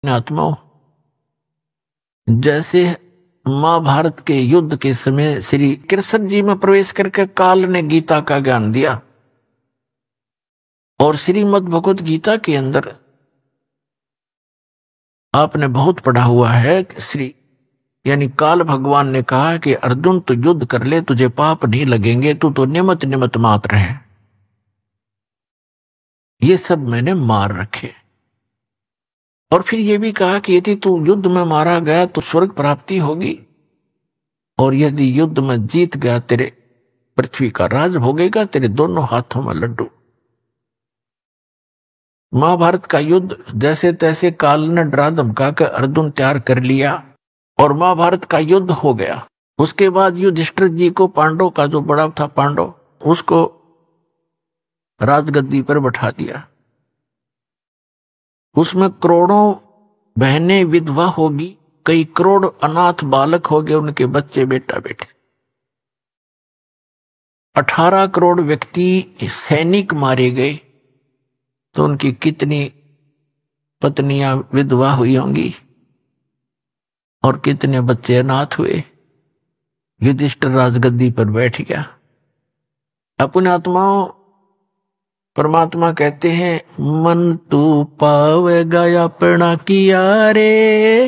आत्माओं, जैसे महाभारत के युद्ध के समय श्री कृष्ण जी में प्रवेश करके काल ने गीता का ज्ञान दिया, और श्रीमद् भगवत गीता के अंदर आपने बहुत पढ़ा हुआ है कि श्री यानी काल भगवान ने कहा कि अर्जुन तू युद्ध कर ले, तुझे पाप नहीं लगेंगे, तू तो निमित्त निमित्त मात्र है। ये सब मैंने मार रखे। और फिर ये भी कहा कि यदि तू युद्ध में मारा गया तो स्वर्ग प्राप्ति होगी, और यदि युद्ध में जीत गया तेरे पृथ्वी का राज भोगेगा, तेरे दोनों हाथों में लड्डू। महाभारत का युद्ध जैसे तैसे काल ने डरा धमका कर अर्जुन तैयार कर लिया और महाभारत का युद्ध हो गया। उसके बाद युधिष्ठिर जी को पांडव का जो बड़ा था पांडव, उसको राजगद्दी पर बैठा दिया। उसमें करोड़ों बहनें विधवा होगी, कई करोड़ अनाथ बालक हो गए, उनके बच्चे बेटा बेटे। 18 करोड़ व्यक्ति सैनिक मारे गए, तो उनकी कितनी पत्नियां विधवा हुई होंगी और कितने बच्चे अनाथ हुए। युधिष्ठिर राजगद्दी पर बैठ गया। अपने आत्माओं, परमात्मा कहते हैं मन तू पावेगा अपना किया रे,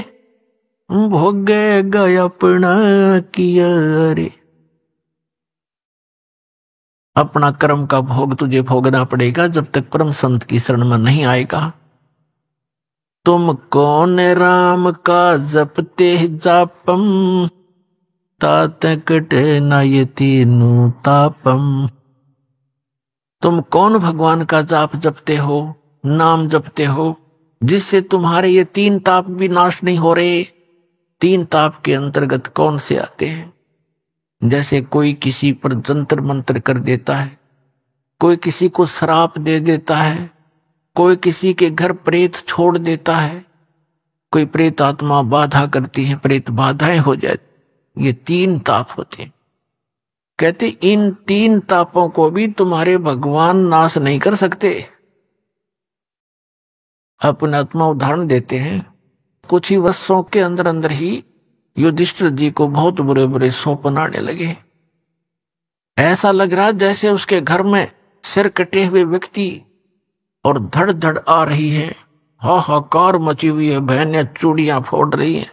भोगेगा अपना किया रे। अपना कर्म का भोग तुझे भोगना पड़ेगा जब तक परम संत की शरण में नहीं आएगा। तुम कौन राम का जपते जापम, तात कटे न ये तीनों तापम। तुम कौन भगवान का जाप जपते हो, नाम जपते हो, जिससे तुम्हारे ये 3 ताप भी नाश नहीं हो रहे। 3 ताप के अंतर्गत कौन से आते हैं? जैसे कोई किसी पर जंतर मंत्र कर देता है, कोई किसी को श्राप दे देता है, कोई किसी के घर प्रेत छोड़ देता है, कोई प्रेत आत्मा बाधा करती है, प्रेत बाधाएं हो जाती। ये 3 ताप होते हैं। कहते इन 3 तापों को भी तुम्हारे भगवान नाश नहीं कर सकते। अपने आत्मा उदाहरण देते हैं। कुछ ही वर्षों के अंदर अंदर ही युधिष्ठिर जी को बहुत बुरे बुरे स्वप्न आने लगे। ऐसा लग रहा जैसे उसके घर में सिर कटे हुए व्यक्ति और धड़ धड़ आ रही है, हाहाकार मची हुई है, बहनें चूड़ियां फोड़ रही हैं,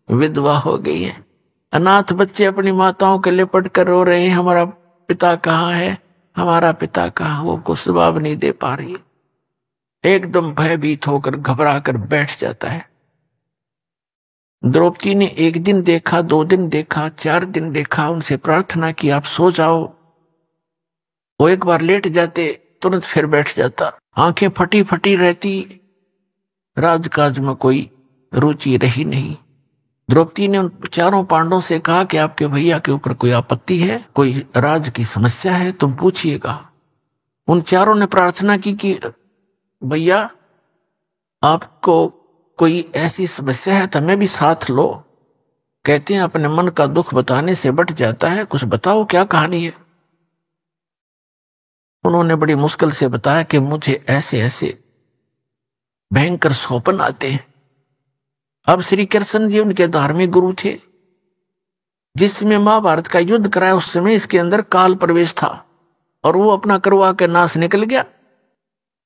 विधवा हो गई है, अनाथ बच्चे अपनी माताओं के लिपट कर रो रहे हैं, हमारा पिता कहाँ है, हमारा पिता कहाँ। वो कुछ जवाब नहीं दे पा रही। एकदम भयभीत होकर घबरा कर बैठ जाता है। द्रौपदी ने 1 दिन देखा, 2 दिन देखा, 4 दिन देखा, उनसे प्रार्थना की आप सो जाओ। वो एक बार लेट जाते, तुरंत फिर बैठ जाता, आंखें फटी फटी रहती, राजकाज में कोई रुचि रही नहीं। द्रौपदी ने उन 4 पांडवों से कहा कि आपके भैया के ऊपर कोई आपत्ति है, कोई राज की समस्या है, तुम पूछिएगा। उन 4 ने प्रार्थना की कि भैया आपको कोई ऐसी समस्या है तो हमें भी साथ लो। कहते हैं अपने मन का दुख बताने से बट जाता है, कुछ बताओ क्या कहानी है। उन्होंने बड़ी मुश्किल से बताया कि मुझे ऐसे ऐसे भयंकर स्वप्न आते हैं। अब श्री कृष्ण जी उनके धार्मिक गुरु थे। जिसमें महाभारत का युद्ध कराया उस समय इसके अंदर काल प्रवेश था और वो अपना करवा के नाश निकल गया।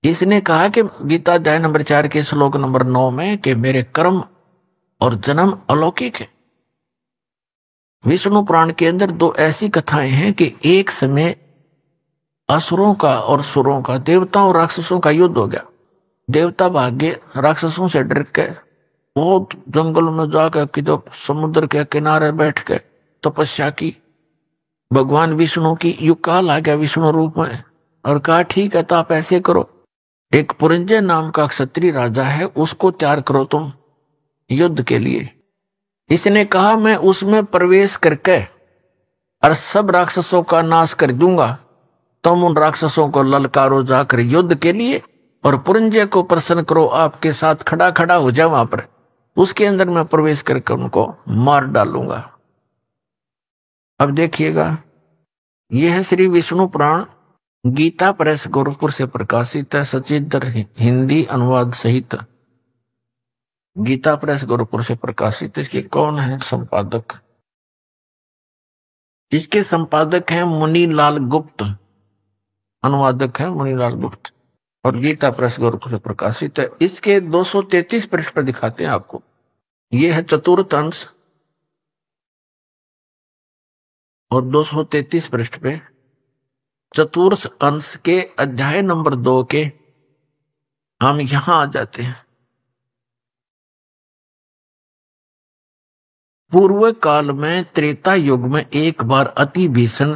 इसने कहा कि गीता अध्याय नंबर 4 के श्लोक नंबर 9 में कि मेरे कर्म और जन्म अलौकिक है। विष्णु पुराण के अंदर 2 ऐसी कथाएं हैं कि एक समय असुरों का और सुरों का, देवताओं और राक्षसों का युद्ध हो गया। देवता भाग गए, राक्षसों से डर के बहुत जंगल में जाकर किधर समुद्र के किनारे बैठ के तपस्या की। भगवान विष्णु की युग काल आ गया विष्णु रूप में और कहा ठीक है तो आप ऐसे करो, एक पुरंजय नाम का क्षत्रिय राजा है, उसको तैयार करो तुम युद्ध के लिए। इसने कहा मैं उसमें प्रवेश करके और सब राक्षसों का नाश कर दूंगा, तुम उन राक्षसों को ललकारो जाकर युद्ध के लिए और पुरंजय को प्रसन्न करो, आपके साथ खड़ा खड़ा हो जाए वहां पर, उसके अंदर मैं प्रवेश करके उनको मार डालूंगा। अब देखिएगा, यह है श्री विष्णु पुराण, गीता प्रेस गोरखपुर से प्रकाशित है, सचित्र हिंदी अनुवाद सहित। गीता प्रेस गोरखपुर से प्रकाशित। इसके कौन है संपादक? इसके संपादक हैं मुनीलाल गुप्त, अनुवादक हैं मुनीलाल गुप्त, और गीता प्रेस गोरखपुर से प्रकाशित है। इसके 233 पृष्ठ पर दिखाते हैं आपको। ये है चतुर्थ अंश, और 233 पृष्ठ पे चतुर्थ अंश के अध्याय नंबर 2 के हम यहां आ जाते हैं। पूर्व काल में त्रेता युग में एक बार अति भीषण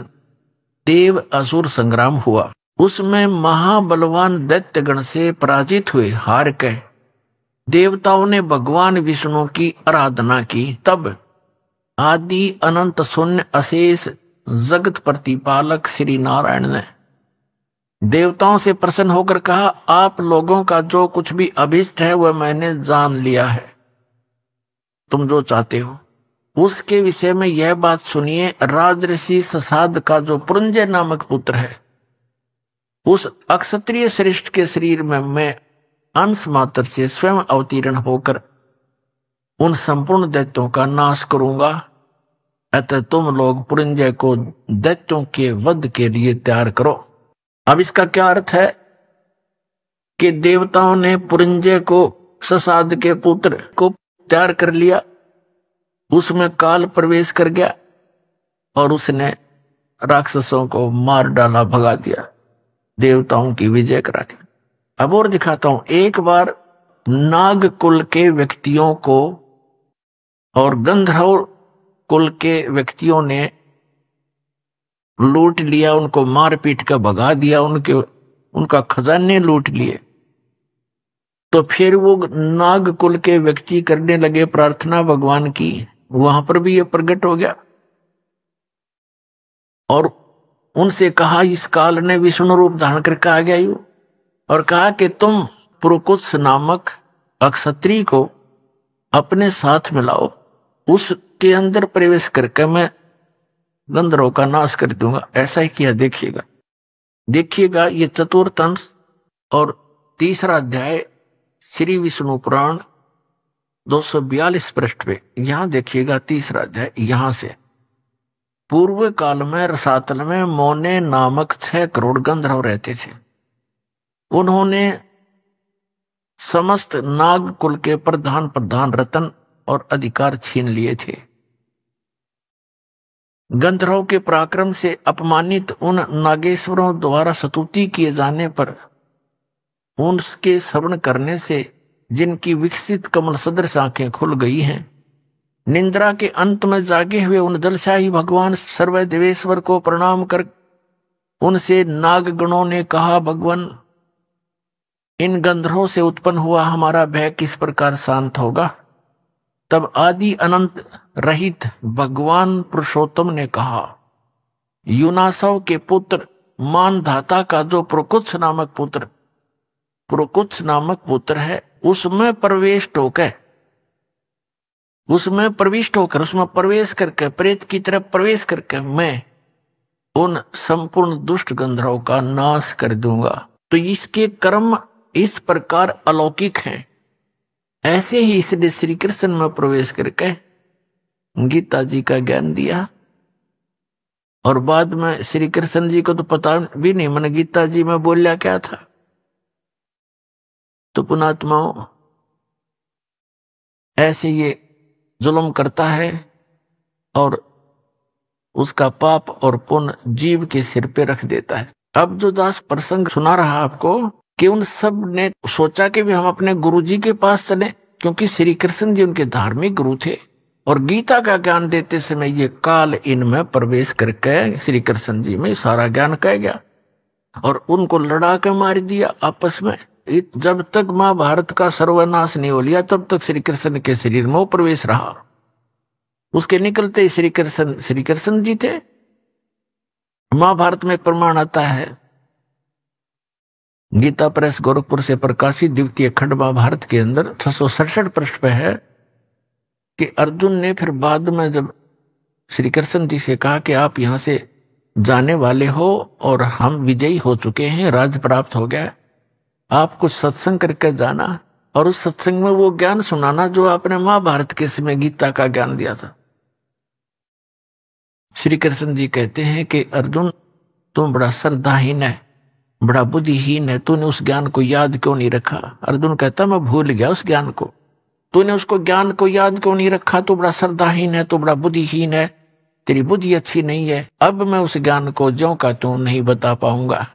देव असुर संग्राम हुआ। उसमें महाबलवान दैत्यगण से पराजित हुए हार के देवताओं ने भगवान विष्णु की आराधना की। तब आदि अनंत शून्य अशेष जगत प्रतिपालक श्री नारायण ने देवताओं से प्रसन्न होकर कहा, आप लोगों का जो कुछ भी अभिष्ट है वह मैंने जान लिया है। तुम जो चाहते हो उसके विषय में यह बात सुनिए। राजऋषि ससाद का जो पुरंजय नामक पुत्र है, उस अक्षत्रिय श्रेष्ठ के शरीर में मैं अंश मात्र से स्वयं अवतीर्ण होकर उन संपूर्ण दैत्यों का नाश करूंगा। अतः तुम लोग पुरंजय को दैत्यों के वध के लिए तैयार करो। अब इसका क्या अर्थ है कि देवताओं ने पुरंजय को, ससाद के पुत्र को तैयार कर लिया, उसमें काल प्रवेश कर गया और उसने राक्षसों को मार डाला, भगा दिया, देवताओं की विजय करा दी। अब और दिखाता हूं। एक बार नाग कुल के व्यक्तियों को और गंधर्व कुल के व्यक्तियों ने लूट लिया, उनको मार पीट कर भगा दिया, उनका खजाने लूट लिए। तो फिर वो नाग कुल के व्यक्ति करने लगे प्रार्थना भगवान की। वहां पर भी ये प्रकट हो गया और उनसे कहा, इस काल ने विष्णु रूप धारण करके आ गया यू, और कहा कि तुम पुरुकुत्स नामक अक्षत्री को अपने साथ मिलाओ, उसके अंदर प्रवेश करके मैं गंधर्वों का नाश कर दूंगा। ऐसा ही किया। देखिएगा ये चतुर्थ अंश और तीसरा अध्याय श्री विष्णु पुराण 242 पृष्ठ पे। यहां देखिएगा तीसरा अध्याय। यहां से पूर्व काल में रसातल में मोने नामक 6 करोड़ गंधर्व रहते थे। उन्होंने समस्त नाग कुल के प्रधान रतन और अधिकार छीन लिए थे। गंधर्व के पराक्रम से अपमानित उन नागेश्वरों द्वारा स्तुति किए जाने पर उनके श्रवण करने से जिनकी विकसित कमल सदृश आंखें खुल गई हैं, निंद्रा के अंत में जागे हुए उन जलशाही भगवान सर्वदेवेश्वर को प्रणाम कर उनसे नागगणों ने कहा, भगवान इन गंधर्वों से उत्पन्न हुआ हमारा भय किस प्रकार शांत होगा। तब आदि अनंत रहित भगवान पुरुषोत्तम ने कहा, युनासव के पुत्र मानधाता का जो पुरुकुत्स नामक पुत्र है, उसमें प्रविष्ट होकर उसमें प्रवेश करके प्रेत की तरफ प्रवेश करके मैं उन संपूर्ण दुष्ट गंधर्वों का नाश कर दूंगा। तो इसके कर्म इस प्रकार अलौकिक हैं। ऐसे ही इसने श्री कृष्ण में प्रवेश करके गीता जी का ज्ञान दिया, और बाद में श्री कृष्ण जी को तो पता भी नहीं मैंने गीता जी में बोलिया क्या था। तो पुणात्माओं, ऐसे ये जुल्म करता है और उसका पाप और पुण्य जीव के सिर पे रख देता है। अब जो दास प्रसंग सुना रहा आपको कि उन सब ने सोचा कि भी हम अपने गुरु जी के पास चले, क्योंकि श्री कृष्ण जी उनके धार्मिक गुरु थे, और गीता का ज्ञान देते समय ये काल इनमें प्रवेश करके श्री कृष्ण जी में सारा ज्ञान कह गया और उनको लड़ा के मार दिया आपस में। जब तक महाभारत का सर्वनाश नहीं हो लिया तब तक श्री कृष्ण के शरीर में प्रवेश रहा। उसके निकलते श्री कृष्ण जी थे। महाभारत में एक प्रमाण आता है, गीता प्रेस गोरखपुर से प्रकाशित द्वितीय खंड महाभारत के अंदर 667 पृष्ठ पे है कि अर्जुन ने फिर बाद में जब श्री कृष्ण जी से कहा कि आप यहां से जाने वाले हो और हम विजयी हो चुके हैं, राज्य प्राप्त हो गया, आप कुछ सत्संग करके जाना। और उस सत्संग में वो ज्ञान सुनाना जो आपने महाभारत के समय गीता का ज्ञान दिया था। श्री कृष्ण जी कहते हैं कि अर्जुन, तुम बड़ा श्रद्धाहीन है, बड़ा बुद्धिहीन है, तूने उस ज्ञान को याद क्यों नहीं रखा? अर्जुन कहता, मैं भूल गया उस ज्ञान को। तूने उसको ज्ञान को याद क्यों नहीं रखा? तू बड़ा श्रद्धाहीन है, तू बड़ा बुद्धिहीन है, तेरी बुद्धि अच्छी नहीं है। अब मैं उस ज्ञान को ज्यों का त्यों नहीं बता पाऊंगा,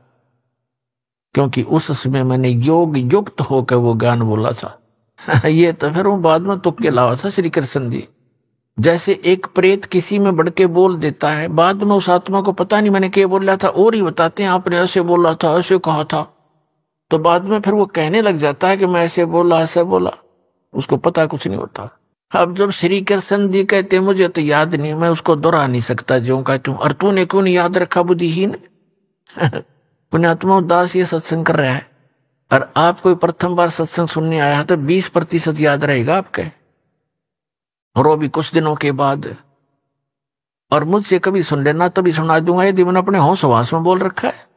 क्योंकि उस समय मैंने योग युक्त होकर वो ज्ञान बोला था। ये तो फिर वो बाद में तुक्के लावा था श्री कृष्ण जी। जैसे एक प्रेत किसी में बढ़ के बोल देता है, बाद में उस आत्मा को पता नहीं मैंने क्या बोला था, और ही बताते हैं आपने ऐसे बोला था, ऐसे कहा था, तो बाद में फिर वो कहने लग जाता है कि मैं ऐसे बोला, ऐसे बोला, उसको पता कुछ नहीं होता। अब जब श्री कृष्ण जी कहते मुझे तो याद नहीं, मैं उसको दोहरा नहीं सकता ज्यों का त्यों, और तूने क्यों नहीं याद रखा बुद्धिहीन? पुण्यात्मा दास ये सत्संग कर रहा है, और आप कोई प्रथम बार सत्संग सुनने आया है तो 20% याद रहेगा आपके, और वो भी कुछ दिनों के बाद। और मुझसे कभी सुन लेना, तभी सुना दूंगा यदि मैंने अपने होश हवास में बोल रखा है।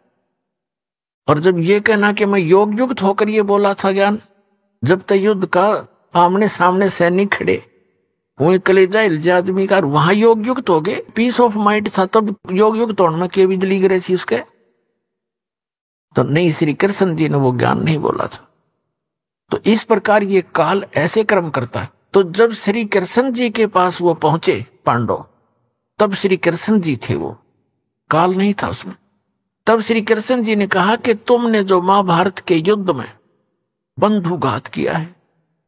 और जब ये कहना कि मैं योग युक्त होकर ये बोला था ज्ञान, जब तक युद्ध का आमने सामने सैनिक खड़े वही कलेजा हिलजा आदमी का, वहां योग युक्त हो गए, पीस ऑफ माइंड था, तब योग युक्त होने में के बिजली गिरे थी उसके, तो नहीं, श्री कृष्ण जी ने वो ज्ञान नहीं बोला था। तो इस प्रकार ये काल ऐसे कर्म करता है। तो जब श्री कृष्ण जी के पास वो पहुंचे पांडव, तब श्री कृष्ण जी थे, वो काल नहीं था उसमें। तब श्री कृष्ण जी ने कहा कि तुमने जो महाभारत के युद्ध में बंधुघात किया है,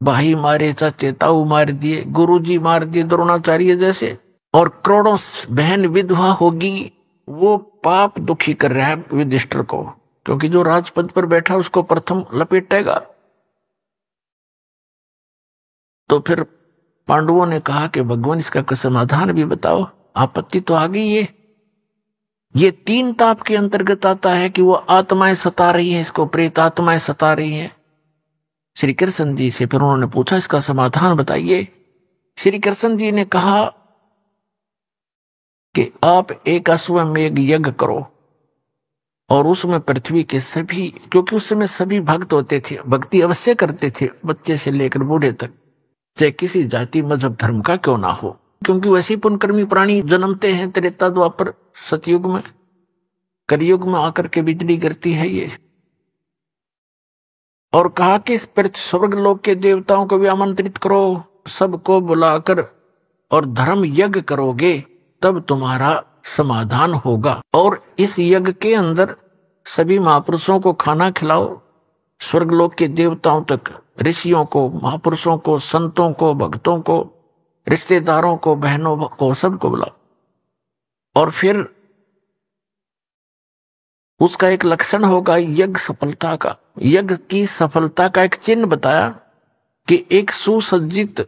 भाई मारे, चाचे ताऊ मार दिए, गुरुजी मार दिए द्रोणाचार्य जैसे, और करोड़ों बहन विधवा होगी, वो पाप दुखी कर रहा है युधिष्ठिर को, क्योंकि जो राजपद पर बैठा उसको प्रथम लपेटेगा। तो फिर पांडवों ने कहा कि भगवान इसका समाधान भी बताओ, आपत्ति तो आ गई है। ये 3 ताप के अंतर्गत आता है कि वो आत्माएं सता रही हैं, इसको प्रेत आत्माएं सता रही हैं। श्री कृष्ण जी से फिर उन्होंने पूछा इसका समाधान बताइए। श्री कृष्ण जी ने कहा कि आप एक अश्वमेघ यज्ञ करो, और उसमें पृथ्वी के सभी, क्योंकि उस समय सभी भक्त होते थे, भक्ति अवश्य करते थे, बच्चे से लेकर बूढ़े तक, चाहे किसी जाति मजहब धर्म का क्यों ना हो, क्योंकि वैसे ही पुण्यकर्मी प्राणी जन्मते हैं त्रेता द्वापर सतयुग में, कलयुग में आकर के बिजली गिरती है ये। और कहा कि स्वर्ग लोक के देवताओं को भी आमंत्रित करो, सबको बुलाकर, और धर्म यज्ञ करोगे तब तुम्हारा समाधान होगा। और इस यज्ञ के अंदर सभी महापुरुषों को खाना खिलाओ, स्वर्गलोक के देवताओं तक, ऋषियों को, महापुरुषों को, संतों को, भक्तों को, रिश्तेदारों को, बहनों को, सबको बुलाओ। और फिर उसका एक लक्षण होगा यज्ञ सफलता का। यज्ञ की सफलता का एक चिन्ह बताया कि एक सुसज्जित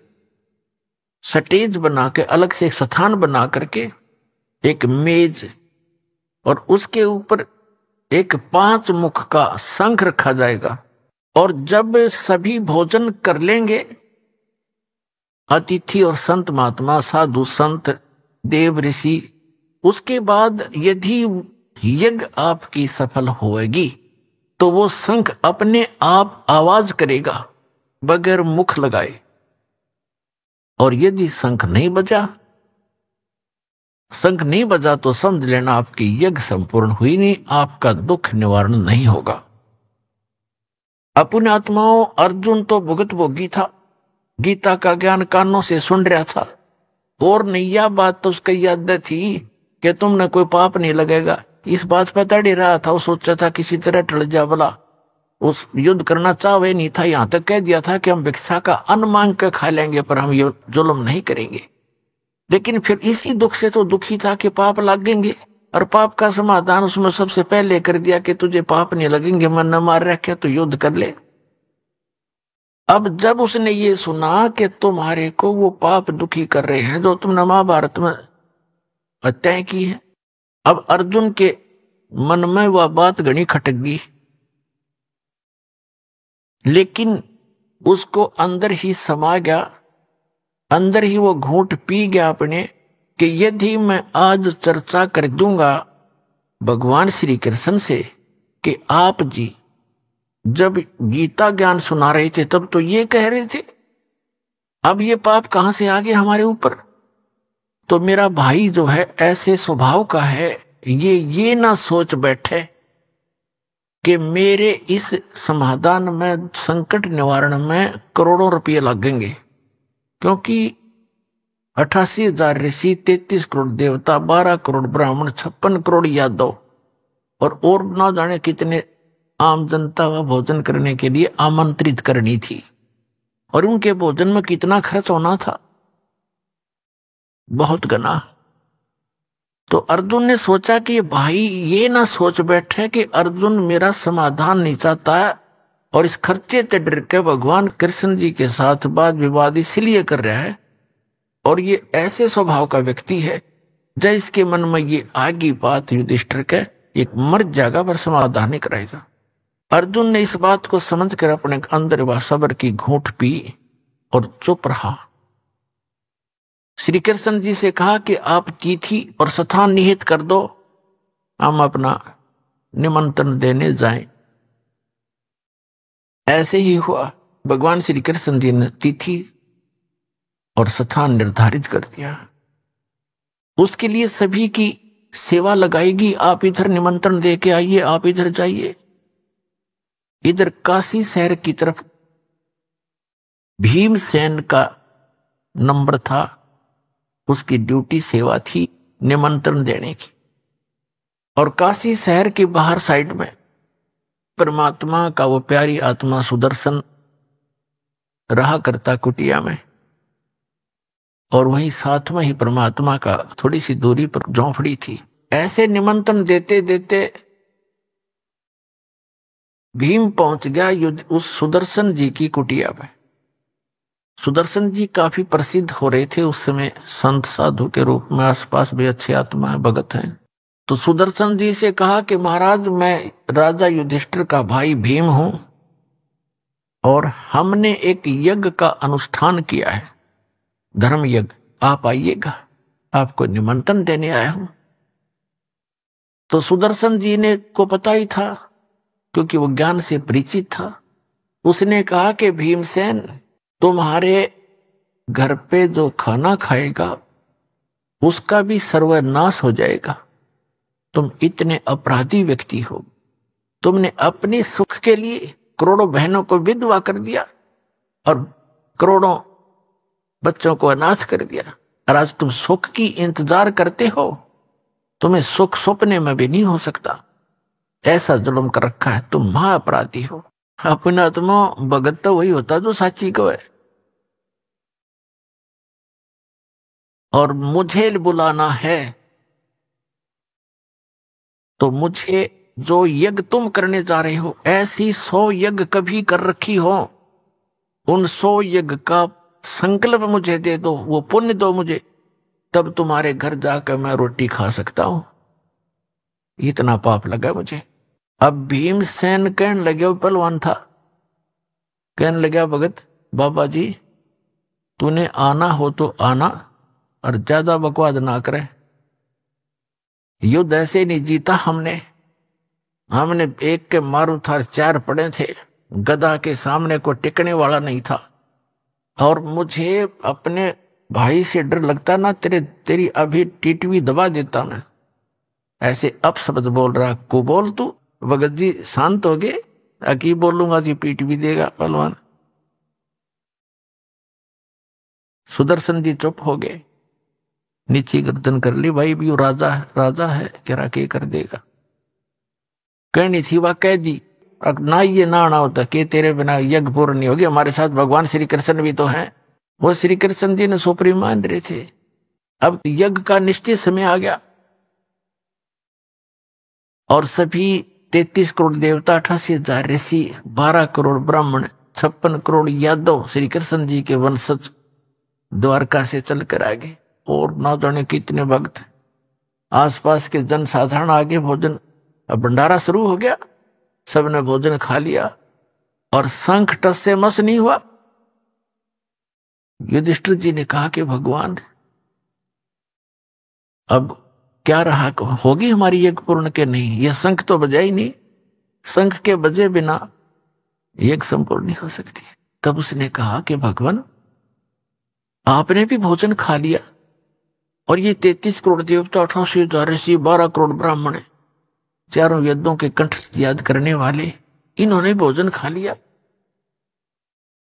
स्टेज बना के, अलग से एक स्थान बना करके, एक मेज, और उसके ऊपर एक 5 मुख का शंख रखा जाएगा। और जब सभी भोजन कर लेंगे, अतिथि और संत महात्मा, साधु संत, देव ऋषि, उसके बाद यदि यज्ञ आपकी सफल होएगी तो वो शंख अपने आप आवाज करेगा बगैर मुख लगाए। और यदि शंख नहीं बजा तो समझ लेना आपकी यज्ञ संपूर्ण हुई नहीं, आपका दुख निवारण नहीं होगा। अपने आत्माओं, अर्जुन तो भुगत भोगी था, गीता का ज्ञान कानों से सुन रहा था, और नैया बात तो उसका याद थी कि तुमने कोई पाप नहीं लगेगा, इस बात पर तड़ रहा था। वो सोचा था किसी तरह टल जा, भला उस युद्ध करना चाहे नहीं था, यहां तक कह दिया था कि हम भिक्षा का अन्न मांग कर खा लेंगे पर हम ये जुल्म नहीं करेंगे। लेकिन फिर इसी दुख से तो दुखी था कि पाप लगेंगे, और पाप का समाधान उसमें सबसे पहले कर दिया कि तुझे पाप नहीं लगेंगे, मन न मार रखे तो युद्ध कर ले। अब जब उसने ये सुना कि तुम्हारे को वो पाप दुखी कर रहे हैं जो तुमने महाभारत में हत्याएं की है, अब अर्जुन के मन में वह बात घनी खटक गई, लेकिन उसको अंदर ही समा गया, अंदर ही वो घूंट पी गया अपने, कि यदि मैं आज चर्चा कर दूंगा भगवान श्री कृष्ण से कि आप जी जब गीता ज्ञान सुना रहे थे तब तो ये कह रहे थे, अब ये पाप कहां से आ गया हमारे ऊपर। तो मेरा भाई जो है ऐसे स्वभाव का है, ये ना सोच बैठे कि मेरे इस समाधान में, संकट निवारण में करोड़ों रुपये लगेंगे, क्योंकि 88,000 ऋषि, 33 करोड़ देवता, 12 करोड़ ब्राह्मण, 56 करोड़ यादव और ना जाने कितने आम जनता व भोजन करने के लिए आमंत्रित करनी थी, और उनके भोजन में कितना खर्च होना था, बहुत गना। तो अर्जुन ने सोचा कि भाई ये ना सोच बैठे कि अर्जुन मेरा समाधान नहीं चाहता है और इस खर्चे से डर के भगवान कृष्ण जी के साथ वाद विवाद इसलिए कर रहा है, और ये ऐसे स्वभाव का व्यक्ति है जब इसके मन में ये आगी बात युधिष्ठिर के एक मर जाएगा पर समाधान नहीं कराएगा। अर्जुन ने इस बात को समझकर अपने अंदर वह सब्र की घूंट पी और चुप रहा। श्री कृष्ण जी से कहा कि आप तिथि और स्थान निहित कर दो, हम अपना निमंत्रण देने जाएं। ऐसे ही हुआ। भगवान श्री कृष्ण जी ने तिथि और स्थान निर्धारित कर दिया। उसके लिए सभी की सेवा लगाएगी, आप इधर निमंत्रण दे के आइए, आप इधर जाइए। इधर काशी शहर की तरफ भीमसेन का नंबर था, उसकी ड्यूटी सेवा थी निमंत्रण देने की। और काशी शहर के बाहर साइड में परमात्मा का वो प्यारी आत्मा सुदर्शन रहा करता कुटिया में, और वहीं साथ में ही परमात्मा का थोड़ी सी दूरी पर झोंपड़ी थी। ऐसे निमंत्रण देते देते भीम पहुंच गया उस सुदर्शन जी की कुटिया में। सुदर्शन जी काफी प्रसिद्ध हो रहे थे उस समय, संत साधु के रूप में, आसपास भी अच्छे आत्मा है, भगत हैं। तो सुदर्शन जी से कहा कि महाराज मैं राजा युधिष्ठिर का भाई भीम हूं और हमने एक यज्ञ का अनुष्ठान किया है, धर्म यज्ञ, आप आइएगा, आपको निमंत्रण देने आया हूं। तो सुदर्शन जी ने को पता ही था क्योंकि वो ज्ञान से परिचित था। उसने कहा कि भीमसेन तुम्हारे घर पे जो खाना खाएगा उसका भी सर्वनाश हो जाएगा। तुम इतने अपराधी व्यक्ति हो, तुमने अपने सुख के लिए करोड़ों बहनों को विधवा कर दिया और करोड़ों बच्चों को अनाथ कर दिया, और आज तुम सुख की इंतजार करते हो, तुम्हें सुख सपने में भी नहीं हो सकता। ऐसा जुल्म कर रखा है, तुम महाअपराधी हो। अपना आत्मा भगत तो वही होता जो साची को है। और मुझे बुलाना है तो मुझे जो यज्ञ तुम करने जा रहे हो, ऐसी 100 यज्ञ कभी कर रखी हो, उन 100 यज्ञ का संकल्प मुझे दे दो, वो पुण्य दो मुझे, तब तुम्हारे घर जाकर मैं रोटी खा सकता हूं। इतना पाप लगा मुझे। अब भीमसेन कहने लगे, वो पहलवान था, कहने लगा भगत बाबा जी तूने आना हो तो आना और ज्यादा बकवाद ना करे। युद्ध ऐसे नहीं जीता हमने एक के मारू था, 4 पड़े थे, गदा के सामने को टिकने वाला नहीं था। और मुझे अपने भाई से डर लगता ना, तेरी अभी टीटवी दबा देता मैं। ऐसे अपशब्द बोल रहा, को बोल तू। भगत जी शांत हो गए, अकी बोलूंगा जी पीट भी देगा पहलवान। सुदर्शन जी चुप हो गए, नीचे गर्दन कर ली, भाई भी राजा है क्या के कर देगा। कहनी थी वह कह दी, ना ये ना आना होता कि तेरे बिना यज्ञ पूर्ण नहीं होगी। हमारे साथ भगवान श्री कृष्ण भी तो हैं, वो श्री कृष्ण जी ने सुप्रीम मान रहे थे। अब यज्ञ का निश्चित समय आ गया और सभी 33 करोड़ देवता, 88,000 ऋषि, 12 करोड़ ब्राह्मण, 56 करोड़ यादव श्री कृष्ण जी के वंशज द्वारका से चलकर आ गए। और ना जाने कितने भक्त, आसपास के जनसाधारण आगे भोजन, भंडारा शुरू हो गया, सबने भोजन खा लिया और शंख टस से मस नहीं हुआ। युधिष्ठिर जी ने कहा कि भगवान अब क्या रहा, होगी हमारी यज्ञ पूर्ण के नहीं, यह शंख तो बजा ही नहीं। शंख के बजे बिना यज्ञ संपूर्ण नहीं हो सकती। तब उसने कहा कि भगवान, आपने भी भोजन खा लिया और ये 33 करोड़ देवता, 88,000 ऋषि, 12 करोड़ ब्राह्मण, चारों वेदों के कंठ याद करने वाले, इन्होंने भोजन खा लिया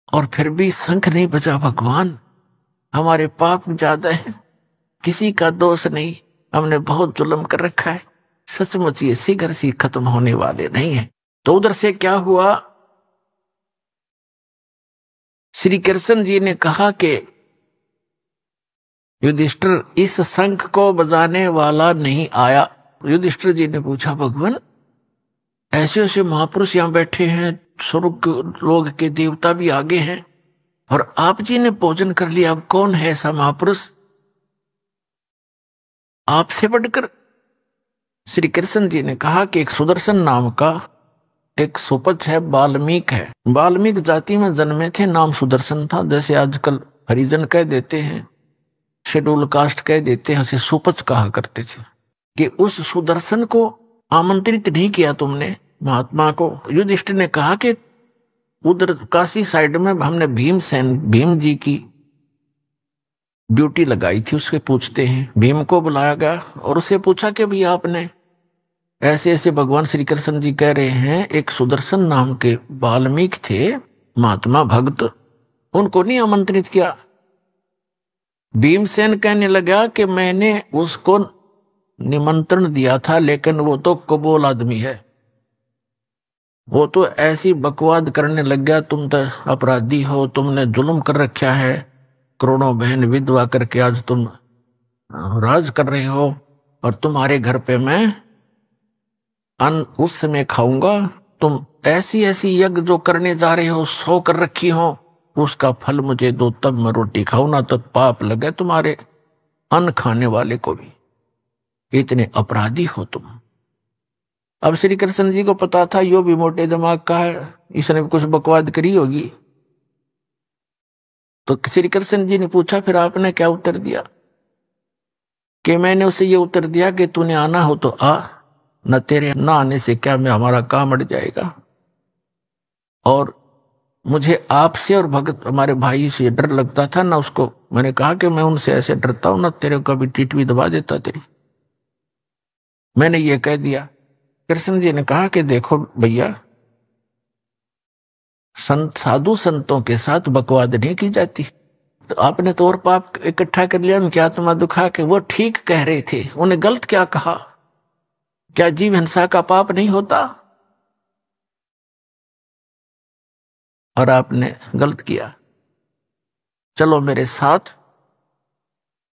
और फिर भी शंख नहीं बजा। भगवान, हमारे पाप ज्यादा है, किसी का दोष नहीं, हमने बहुत जुल्म कर रखा है, सचमुच ये शीघ्र सी खत्म होने वाले नहीं है। तो उधर से क्या हुआ, श्री कृष्ण जी ने कहा कि युधिष्ठिर, इस शंख को बजाने वाला नहीं आया। युधिष्ठिर जी ने पूछा, भगवान ऐसे ऐसे महापुरुष यहां बैठे हैं, स्वर्ग लोग के देवता भी आगे हैं और आप जी ने भोजन कर लिया, अब कौन है ऐसा महापुरुष आपसे बढ़कर? श्री कृष्ण जी ने कहा कि एक सुदर्शन नाम का एक सुपच है, वाल्मीकि है, वाल्मीकि जाति में जन्मे थे, नाम सुदर्शन था। जैसे आजकल हरिजन कह देते हैं, शेड्यूल कास्ट कह देते हैं, उसे सुपच कहा करते थे। कि उस सुदर्शन को आमंत्रित नहीं किया तुमने महात्मा को? युधिष्ठिर ने कहा कि उधर काशी साइड में हमने भीम जी की ड्यूटी लगाई थी, उसके पूछते हैं। भीम को बुलाया गया और उसे पूछा कि भाई आपने ऐसे ऐसे भगवान श्री कृष्ण जी कह रहे हैं, एक सुदर्शन नाम के वाल्मीकि थे, महात्मा भक्त, उनको नहीं आमंत्रित किया? भीमसेन कहने लगा कि मैंने उसको निमंत्रण दिया था, लेकिन वो तो कबूल आदमी है, वो तो ऐसी बकवाद करने लग गया, तुम तो अपराधी हो, तुमने जुल्म कर रखा है, करोड़ों बहन विधवा करके आज तुम राज कर रहे हो, और तुम्हारे घर पे मैं अन्न उस समय खाऊंगा, तुम ऐसी ऐसी यज्ञ जो करने जा रहे हो, 100 कर रखी हो, उसका फल मुझे दो, तब मैं रोटी खाऊं, ना तो पाप लगे तुम्हारे अन्न खाने वाले को भी, इतने अपराधी हो तुम। अब श्री कृष्ण जी को पता था यो भी मोटे दिमाग का है, इसने भी कुछ बकवाद करी होगी। तो श्री कृष्ण जी ने पूछा, फिर आपने क्या उत्तर दिया? कि मैंने उसे ये उत्तर दिया कि तूने आना हो तो आ, न तेरे ना आने से क्या मैं हमारा काम अड़ जाएगा, और मुझे आपसे और भगत हमारे भाई से डर लगता था ना उसको। मैंने कहा कि मैं उनसे ऐसे डरता हूं ना, तेरे को भी टीट भी दबा देता तेरी। मैंने ये कह दिया। कृष्ण जी ने कहा कि देखो भैया, संत साधु संतों के साथ बकवाद नहीं की जाती। तो आपने तो और पाप इकट्ठा कर लिया, उनकी आत्मा दुखा के। वो ठीक कह रहे थे, उन्हें गलत क्या कहा? क्या जीव हिंसा का पाप नहीं होता? और आपने गलत किया। चलो मेरे साथ,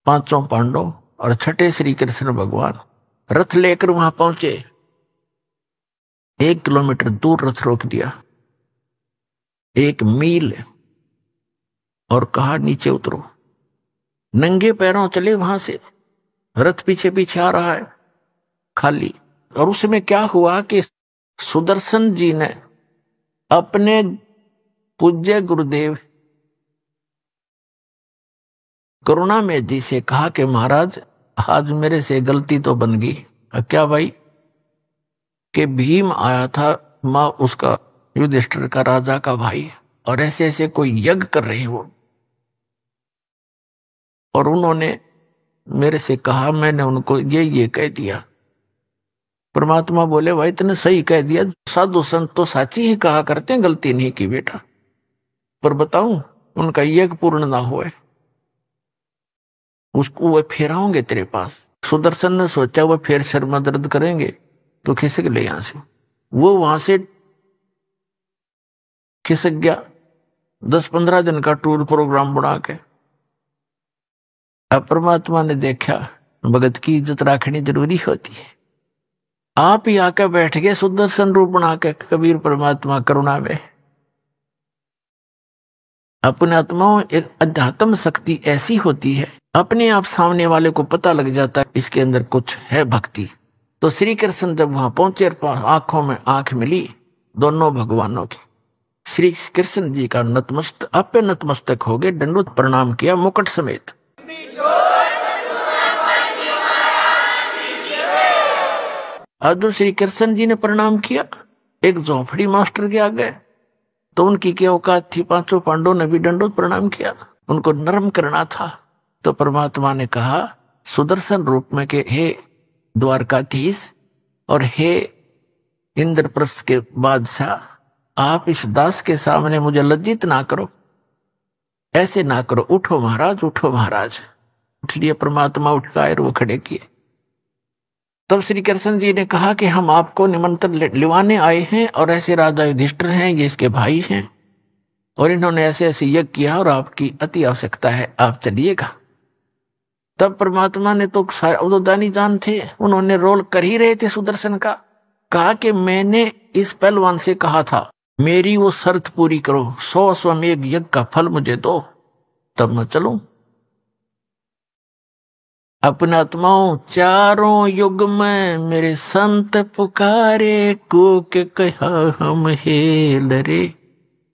पांचों पांडव और छठे श्री कृष्ण भगवान रथ लेकर वहां पहुंचे। 1 किलोमीटर दूर रथ रोक दिया, 1 मील, और कहा नीचे उतरो। नंगे पैरों चले वहां से, रथ पीछे पीछे आ रहा है खाली। और उसमें क्या हुआ कि सुदर्शन जी ने अपने पूज्य गुरुदेव करुणामय जी से कहा कि महाराज, आज मेरे से गलती तो बन गई। क्या भाई? कि भीम आया था, मां उसका युधिष्ठिर का राजा का भाई, और ऐसे ऐसे कोई यज्ञ कर रहे हैं वो, और उन्होंने मेरे से कहा, मैंने उनको ये कह दिया। परमात्मा बोले, भाई इतने सही कह दिया, साधु संत तो साची ही कहा करते हैं, गलती नहीं की बेटा, पर बताऊं उनका यज्ञ पूर्ण ना हुए, उसको वो फेराओगे तेरे पास। सुदर्शन ने सोचा वो फिर सिर में दर्द करेंगे तो खिसक ले यहां से। वो वहां से खिसक गया, 10-15 दिन का टूर प्रोग्राम बना के। अब परमात्मा ने देखा भगत की इज्जत रखनी जरूरी होती है, आप ही आके बैठ गए सुदर्शन रूप बना के। कबीर परमात्मा करुणा में अपने आत्माओं, एक अध्यात्म शक्ति ऐसी होती है, अपने आप सामने वाले को पता लग जाता है इसके अंदर कुछ है भक्ति। तो श्री कृष्ण जब वहां पहुंचे, आंखों में आंख मिली दोनों भगवानों की, श्री कृष्ण जी का नतमस्तक हो गए, दंडवत प्रणाम किया मुकुट समेत। अब श्री कृष्ण जी ने प्रणाम किया, एक झोंपड़ी मास्टर के आ गए, तो उनकी क्या औकात थी? पांचों पांडवों ने भी दंडोत प्रणाम किया, उनको नरम करना था। तो परमात्मा ने कहा सुदर्शन रूप में के हे द्वारकाधीश और हे इंद्रप्रस्थ के बादशाह, आप इस दास के सामने मुझे लज्जित ना करो, ऐसे ना करो, उठो महाराज, उठो महाराज। इसलिए परमात्मा उठकाए और वो खड़े किए। तब श्री कृष्ण जी ने कहा कि हम आपको निमंत्रण लिवाने आए हैं और ऐसे राजा युधिष्ठिर हैं, ये इसके भाई हैं और इन्होंने ऐसे ऐसे यज्ञ किया और आपकी अति आवश्यकता है, आप चलिएगा। तब परमात्मा ने तो उदोदानी जान थे, उन्होंने रोल कर ही रहे थे सुदर्शन का। कहा कि मैंने इस पहलवान से कहा था मेरी वो शर्त पूरी करो, 100 अश्वमेध यज्ञ का फल मुझे दो, तब मैं चलूं। अपने आत्माओं चारों युग में मेरे संत पुकारे, को के कहा हम हेल रे,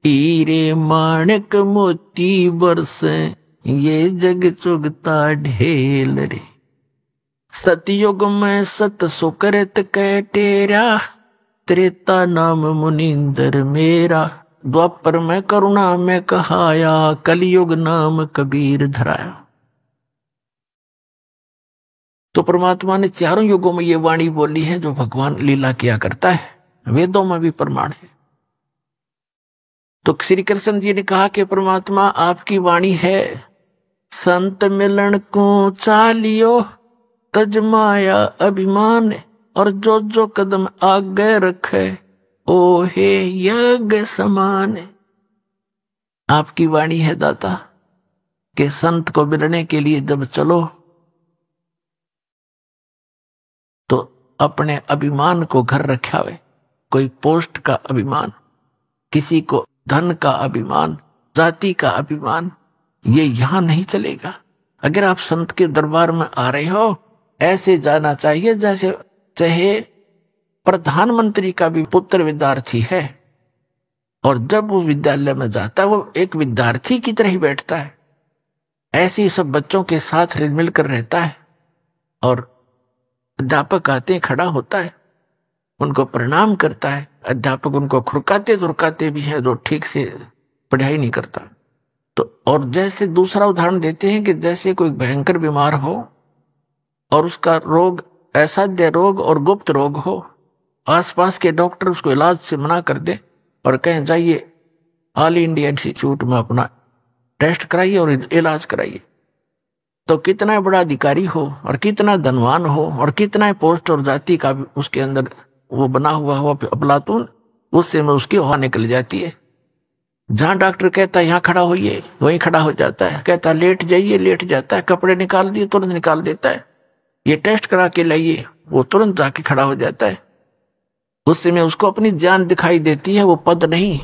हीरे माणक मोती बरसे, ये जग चुगता ढेल रे। सतयुग में सत सुकृत कह टेरा, त्रेता नाम मुनिंदर मेरा, द्वापर में करुणा में कहाया, कलयुग नाम कबीर धराया। तो परमात्मा ने चारों युगों में ये वाणी बोली है जो भगवान लीला किया करता है, वेदों में भी प्रमाण है। तो श्री कृष्ण जी ने कहा कि परमात्मा आपकी वाणी है, संत मिलन को चालियो, तज माया अभिमान, और जो जो कदम आगे रखे, ओ हे यज्ञ समान। आपकी वाणी है दाता कि संत को मिलने के लिए जब चलो तो अपने अभिमान को घर रखावे। कोई पोस्ट का अभिमान, किसी को धन का अभिमान, जाति का अभिमान, ये यहां नहीं चलेगा। अगर आप संत के दरबार में आ रहे हो, ऐसे जाना चाहिए जैसे चाहे प्रधानमंत्री का भी पुत्र विद्यार्थी है, और जब वो विद्यालय में जाता है वो एक विद्यार्थी की तरह ही बैठता है। ऐसे ही सब बच्चों के साथ मिलकर रहता है, और अध्यापक आते हैं, खड़ा होता है, उनको प्रणाम करता है। अध्यापक उनको खुरकाते धुरकाते भी है जो ठीक से पढ़ाई नहीं करता। तो और जैसे दूसरा उदाहरण देते हैं कि जैसे कोई भयंकर बीमार हो और उसका रोग असाध्य रोग और गुप्त रोग हो, आसपास के डॉक्टर उसको इलाज से मना कर दे और कहें जाइए ऑल इंडिया इंस्टीट्यूट में अपना टेस्ट कराइए और इलाज कराइए, तो कितना बड़ा अधिकारी हो और कितना धनवान हो और कितना पोस्ट और जाति का भी उसके अंदर वो बना हुआ हो अपलातून, उससे में उसकी हवा निकल जाती है। जहां डॉक्टर कहता है यहाँ खड़ा होइए, वहीं खड़ा हो जाता है, कहता है लेट जाइए, लेट जाता है, कपड़े निकाल दिए तुरंत निकाल देता है, ये टेस्ट करा के लाइए, वो तुरंत जाके खड़ा हो जाता है। उससे में उसको अपनी जान दिखाई देती है, वो पद नहीं।